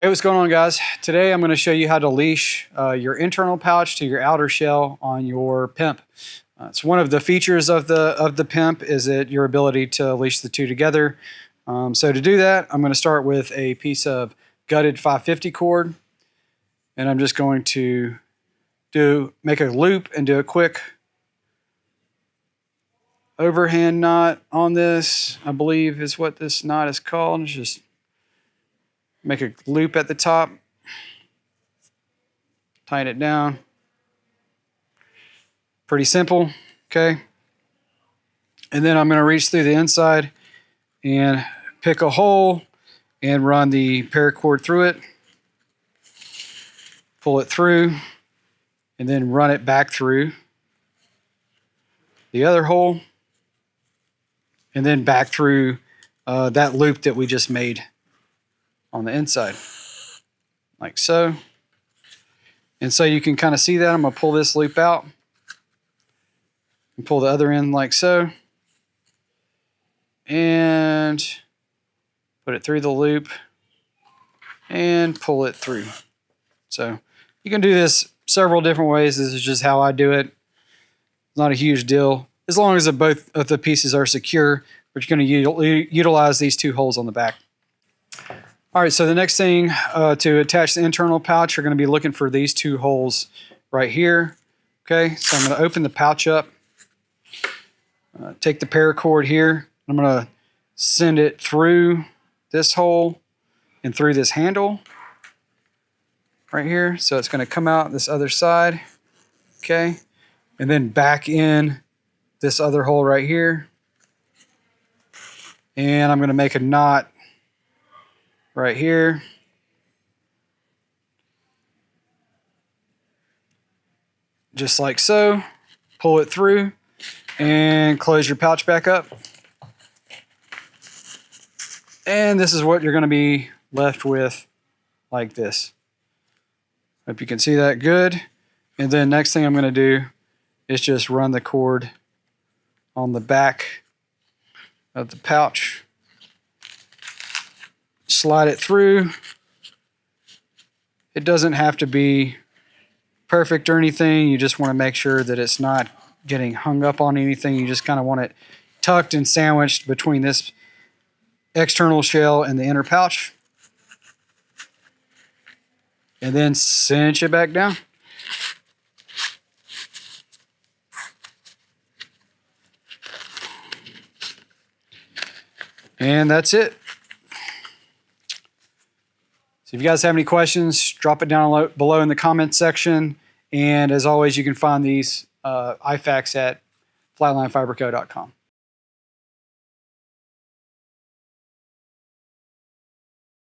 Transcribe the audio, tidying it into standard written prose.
Hey, what's going on, guys? Today I'm going to show you how to leash your internal pouch to your outer shell on your P.I.M.P. It's one of the features of the P.I.M.P. is that your ability to leash the two together. So to do that, I'm going to start with a piece of gutted 550 cord, and I'm just going to make a loop and do a quick overhand knot on this. I believe is what this knot is called. It's just make a loop at the top, tighten it down. Pretty simple, okay? And then I'm going to reach through the inside and pick a hole and run the paracord through it, pull it through, and then run it back through the other hole, and then back through that loop that we just made on the inside, like so. And so you can kind of see that. I'm going to pull this loop out and pull the other end like so, and put it through the loop and pull it through. So you can do this several different ways. This is just how I do it. It's not a huge deal as long as both of the pieces are secure, but you're going to utilize these two holes on the back. All right, so the next thing to attach the internal pouch, you're going to be looking for these two holes right here. Okay, so I'm going to open the pouch up, take the paracord here. I'm going to send it through this hole and through this handle right here. So it's going to come out this other side, okay, and then back in this other hole right here. And I'm going to make a knot right here. Just like so. Pull it through and close your pouch back up. And this is what you're going to be left with, like this. Hope you can see that good. And then next thing I'm going to do is just run the cord on the back of the pouch. Slide it through. It doesn't have to be perfect or anything. You just want to make sure that it's not getting hung up on anything. You just kind of want it tucked and sandwiched between this external shell and the inner pouch. And then cinch it back down. And that's it. So if you guys have any questions, drop it down below in the comments section. And as always, you can find these IFAKs at flatlinefiberco.com.